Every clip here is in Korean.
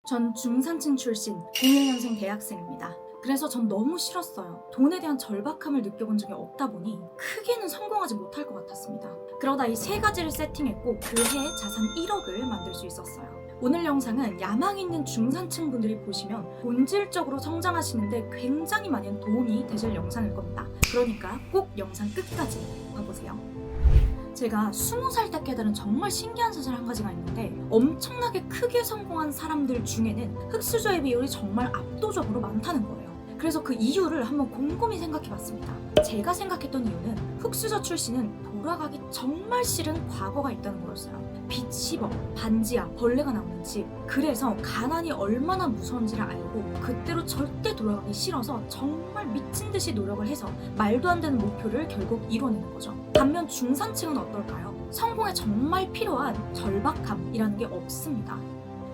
전 중산층 출신 01년생 대학생입니다. 그래서 전 너무 싫었어요. 돈에 대한 절박함을 느껴본 적이 없다 보니 크게는 성공하지 못할 것 같았습니다. 그러다 이 세 가지를 세팅했고 그 해 자산 1억을 만들 수 있었어요. 오늘 영상은 야망 있는 중산층 분들이 보시면 본질적으로 성장하시는데 굉장히 많은 도움이 되실 영상일 겁니다. 그러니까 꼭 영상 끝까지 봐보세요. 제가 20살 때 깨달은 정말 신기한 사실 한 가지가 있는데, 엄청나게 크게 성공한 사람들 중에는 흑수저의 비율이 정말 압도적으로 많다는 거예요. 그래서 그 이유를 한번 곰곰이 생각해봤습니다. 제가 생각했던 이유는 흑수저 출신은 돌아가기 정말 싫은 과거가 있다는 거였어요. 빚 10억, 반지하, 벌레가 나오는 집. 그래서 가난이 얼마나 무서운지를 알고 그때로 절대 돌아가기 싫어서 정말 미친 듯이 노력을 해서 말도 안 되는 목표를 결국 이뤄내는 거죠. 반면 중산층은 어떨까요? 성공에 정말 필요한 절박함이라는 게 없습니다.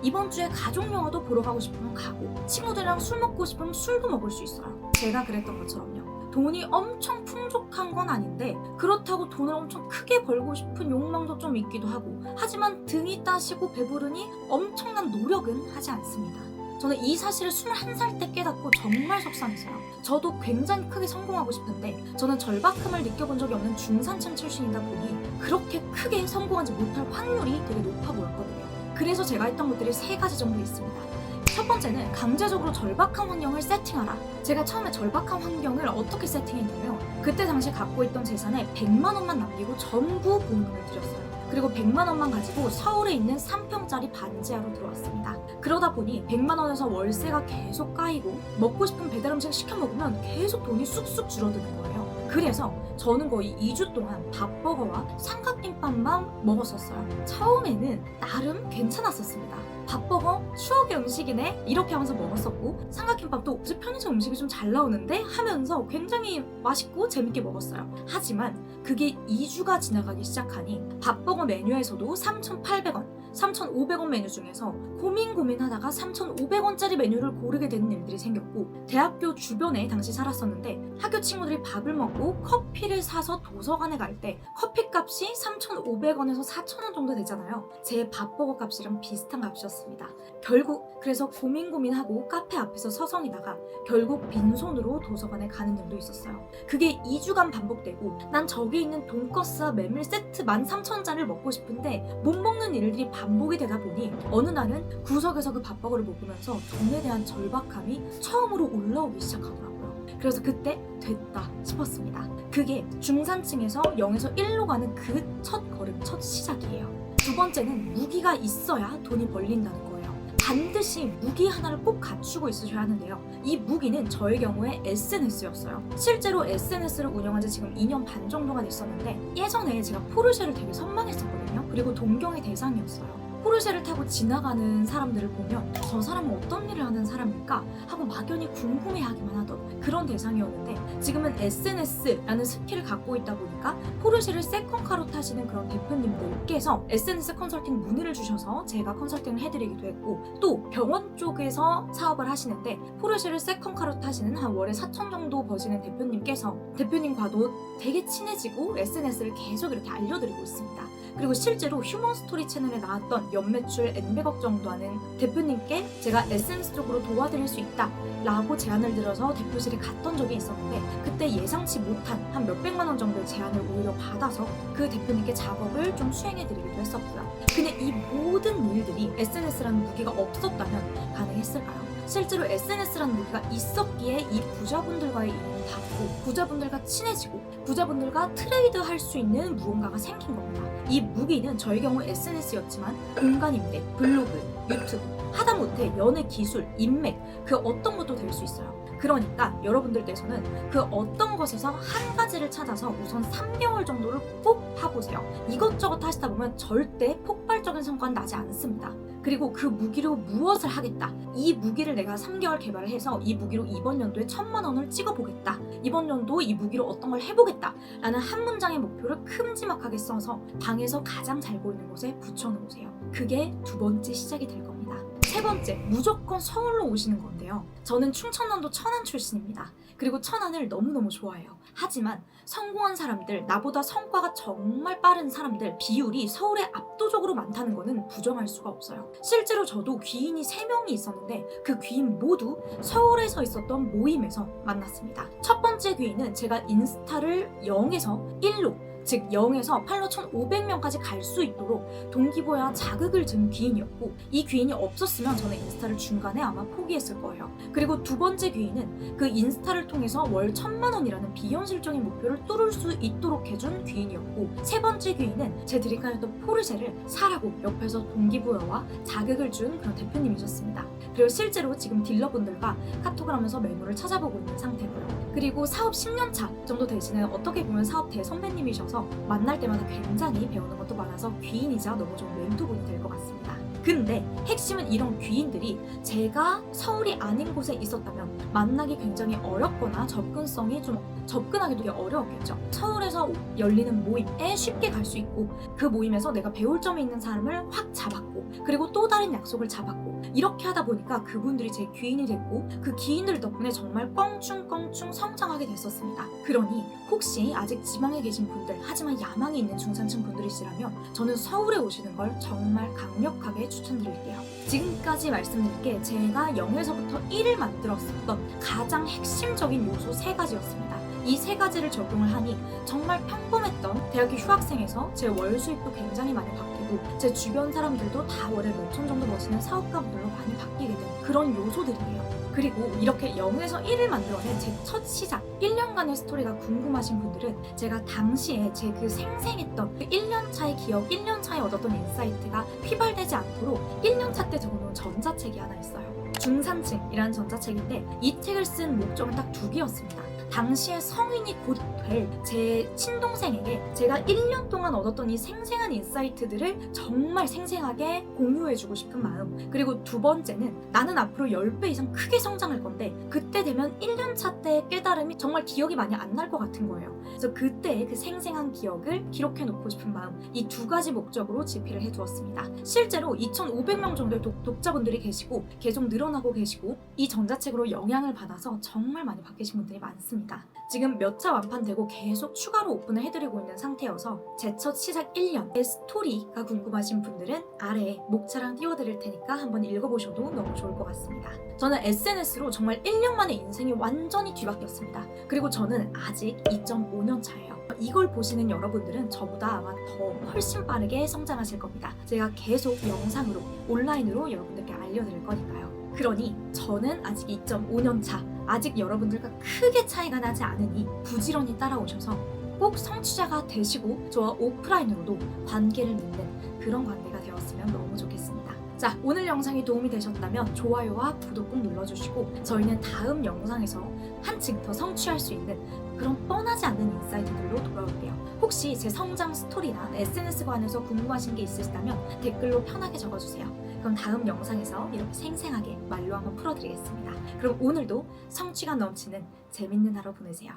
이번 주에 가족 영화도 보러 가고 싶으면 가고, 친구들이랑 술 먹고 싶으면 술도 먹을 수 있어요. 제가 그랬던 것처럼요. 돈이 엄청 풍족한 건 아닌데 그렇다고 돈을 엄청 크게 벌고 싶은 욕망도 좀 있기도 하고, 하지만 등이 따시고 배부르니 엄청난 노력은 하지 않습니다. 저는 이 사실을 21살 때 깨닫고 정말 속상했어요. 저도 굉장히 크게 성공하고 싶은데 저는 절박함을 느껴본 적이 없는 중산층 출신이다 보니 그렇게 크게 성공하지 못할 확률이 되게 높아 보였거든요. 그래서 제가 했던 것들이 3가지 정도 있습니다. 첫 번째는 강제적으로 절박한 환경을 세팅하라. 제가 처음에 절박한 환경을 어떻게 세팅했냐면, 그때 당시 갖고 있던 재산에 100만 원만 남기고 전부 보험금을 들였어요. 그리고 100만 원만 가지고 서울에 있는 3평짜리 반지하로 들어왔습니다. 그러다 보니 100만 원에서 월세가 계속 까이고 먹고 싶은 배달 음식 시켜 먹으면 계속 돈이 쑥쑥 줄어드는 거예요. 그래서 저는 거의 2주 동안 밥버거와 삼각김밥만 먹었었어요. 처음에는 나름 괜찮았었습니다. 밥버거 추억의 음식이네 이렇게 하면서 먹었었고, 삼각김밥도 어제 편의점 음식이 좀 잘 나오는데 하면서 굉장히 맛있고 재밌게 먹었어요. 하지만 그게 2주가 지나가기 시작하니 밥버거 메뉴에서도 3,800원, 3,500원 메뉴 중에서 고민하다가 3,500원짜리 메뉴를 고르게 되는 일들이 생겼고, 대학교 주변에 당시 살았었는데 학교 친구들이 밥을 먹고 커피를 사서 도서관에 갈 때 커피값이 3,500원에서 4,000원 정도 되잖아요. 제 밥버거 값이랑 비슷한 값이었습니다. 결국 그래서 고민하고 카페 앞에서 서성이다가 결국 빈손으로 도서관에 가는 일도 있었어요. 그게 2주간 반복되고, 난 저기 있는 돈가스와 메밀 세트 13,000원짜리를 먹고 싶은데 못 먹는 일들이 반복이 되다 보니 어느 날은 구석에서 그 밥버거를 먹으면서 돈에 대한 절박함이 처음으로 올라오기 시작하더라고요. 그래서 그때 됐다 싶었습니다. 그게 중산층에서 0에서 1로 가는 그 첫 걸음, 첫 시작이에요. 두 번째는 무기가 있어야 돈이 벌린다는 거예요. 반드시 무기 하나를 꼭 갖추고 있으셔야 하는데요. 이 무기는 저의 경우에 SNS였어요. 실제로 SNS를 운영한 지 지금 2년 반 정도가 됐었는데, 예전에 제가 포르쉐를 되게 선망했었거든요. 그리고 동경의 대상이었어요. 포르쉐를 타고 지나가는 사람들을 보면 저 사람은 어떤 일을 하는 사람일까 하고 막연히 궁금해하기만 하던 그런 대상이었는데, 지금은 SNS라는 스킬을 갖고 있다 보니까 포르쉐를 세컨카로 타시는 그런 대표님들께서 SNS 컨설팅 문의를 주셔서 제가 컨설팅을 해드리기도 했고, 또 병원 쪽에서 사업을 하시는데 포르쉐를 세컨카로 타시는 한 월에 4천 정도 버시는 대표님께서 대표님과도 되게 친해지고 SNS를 계속 이렇게 알려드리고 있습니다. 그리고 실제로 휴먼스토리 채널에 나왔던 연매출 N백억 정도 하는 대표님께 제가 SNS 쪽으로 도와드릴 수 있다 라고 제안을 드려서 대표실에 갔던 적이 있었는데, 그때 예상치 못한 한 몇백만 원 정도의 제안을 오히려 받아서 그 대표님께 작업을 좀 수행해드리기도 했었고요. 근데 이 모든 일들이 SNS라는 무기가 없었다면 가능했을까요? 실제로 SNS라는 무기가 있었기에 이 부자분들과의 인연을 닿고 부자분들과 친해지고 부자분들과 트레이드할 수 있는 무언가가 생긴 겁니다. 이 무기는 저의 경우 SNS였지만 공간 임대, 블로그, 유튜브, 하다못해 연애 기술, 인맥, 그 어떤 것도 될 수 있어요. 그러니까 여러분들께서는 그 어떤 것에서 한 가지를 찾아서 우선 3개월 정도를 꼭 파보세요. 이것저것 하시다 보면 절대 폭발적인 성과는 나지 않습니다. 그리고 그 무기로 무엇을 하겠다, 이 무기를 내가 3개월 개발을 해서 이 무기로 이번 연도에 1,000만 원을 찍어보겠다, 이번 연도 이 무기로 어떤 걸 해보겠다 라는 한 문장의 목표를 큼지막하게 써서 방에서 가장 잘 보이는 곳에 붙여놓으세요. 그게 두 번째 시작이 될 겁니다. 세 번째, 무조건 서울로 오시는 건데요. 저는 충청남도 천안 출신입니다. 그리고 천안을 너무너무 좋아해요. 하지만 성공한 사람들, 나보다 성과가 정말 빠른 사람들 비율이 서울에 압도적으로 많다는 거는 부정할 수가 없어요. 실제로 저도 귀인이 3명이 있었는데 그 귀인 모두 서울에서 있었던 모임에서 만났습니다. 첫 번째 귀인은 제가 인스타를 0에서 1로, 즉 0에서 팔로 1,500명까지 갈 수 있도록 동기부여와 자극을 준 귀인이었고, 이 귀인이 없었으면 저는 인스타를 중간에 아마 포기했을 거예요. 그리고 두 번째 귀인은 그 인스타를 통해서 월 1,000만 원이라는 비현실적인 목표를 뚫을 수 있도록 해준 귀인이었고, 세 번째 귀인은 제 드림카였던 포르쉐를 사라고 옆에서 동기부여와 자극을 준 그런 대표님이셨습니다. 그리고 실제로 지금 딜러분들과 카톡을 하면서 매물을 찾아보고 있는 상태고요. 그리고 사업 10년차 정도 되시는, 어떻게 보면 사업 대선배님이셔서 만날 때마다 굉장히 배우는 것도 많아서 귀인이자 너무 좋은 멘토분이 될 것 같습니다. 근데 핵심은 이런 귀인들이 제가 서울이 아닌 곳에 있었다면 만나기 굉장히 어렵거나 접근성이 좀 접근하기도 되게 어려웠겠죠. 서울에서 열리는 모임에 쉽게 갈 수 있고, 그 모임에서 내가 배울 점이 있는 사람을 확 잡았고, 그리고 또 다른 약속을 잡았고, 이렇게 하다 보니까 그분들이 제 귀인이 됐고, 그 귀인들 덕분에 정말 껑충껑충 성장하게 됐었습니다. 그러니 혹시 아직 지방에 계신 분들, 하지만 야망이 있는 중산층 분들이시라면 저는 서울에 오시는 걸 정말 강력하게 추천드릴게요. 지금까지 말씀드린 게 제가 0에서부터 1을 만들었었던 가장 핵심적인 요소 3가지였습니다. 이 3가지를 적용을 하니 정말 평범했던 대학교 휴학생에서 제 월 수입도 굉장히 많이 바뀌고, 제 주변 사람들도 다 월에 몇천 정도 버시는 사업가분들로 많이 바뀌게 된 그런 요소들이에요. 그리고 이렇게 0에서 1을 만들어낸 제 첫 시작, 1년간의 스토리가 궁금하신 분들은 제가 당시에 제 그 생생했던 그 1년차의 기억, 1년차에 얻었던 인사이트가 휘발되지 않도록 1년차 때 적어놓은 전자책이 하나 있어요. 중산층이라는 전자책인데 이 책을 쓴 목적은 딱 2개였습니다. 당시에 성인이 곧 될 제 친동생에게 제가 1년 동안 얻었던 이 생생한 인사이트들을 정말 생생하게 공유해주고 싶은 마음, 그리고 두 번째는 나는 앞으로 10배 이상 크게 성장할 건데 그때 되면 1년차 때 깨달음이 정말 기억이 많이 안 날 것 같은 거예요. 그래서 그때의 그 생생한 기억을 기록해놓고 싶은 마음, 이 2가지 목적으로 집필을 해두었습니다. 실제로 2,500명 정도의 독자분들이 계시고 계속 늘어나고 계시고, 이 전자책으로 영향을 받아서 정말 많이 바뀌신 분들이 많습니다. 지금 몇 차 완판되고 계속 추가로 오픈을 해드리고 있는 상태여서 제 첫 시작 1년의 스토리가 궁금하신 분들은 아래에 목차랑 띄워드릴 테니까 한번 읽어보셔도 너무 좋을 것 같습니다. 저는 SNS로 정말 1년 만에 인생이 완전히 뒤바뀌었습니다. 그리고 저는 아직 2.5년 차예요. 이걸 보시는 여러분들은 저보다 아마 더 훨씬 빠르게 성장하실 겁니다. 제가 계속 영상으로, 온라인으로 여러분들께 알려드릴 거니까요. 그러니 저는 아직 2.5년 차, 아직 여러분들과 크게 차이가 나지 않으니 부지런히 따라오셔서 꼭 성취자가 되시고 저와 오프라인으로도 관계를 맺는 그런 관계가 되었으면 너무 좋겠습니다. 자, 오늘 영상이 도움이 되셨다면 좋아요와 구독 꼭 눌러주시고, 저희는 다음 영상에서 한층 더 성취할 수 있는 그런 뻔하지 않는 인사이트들로 돌아올게요. 혹시 제 성장 스토리나 SNS 관해서 궁금하신 게 있으시다면 댓글로 편하게 적어주세요. 그럼 다음 영상에서 이렇게 생생하게 말로 한번 풀어드리겠습니다. 그럼 오늘도 성취감 넘치는 재밌는 하루 보내세요.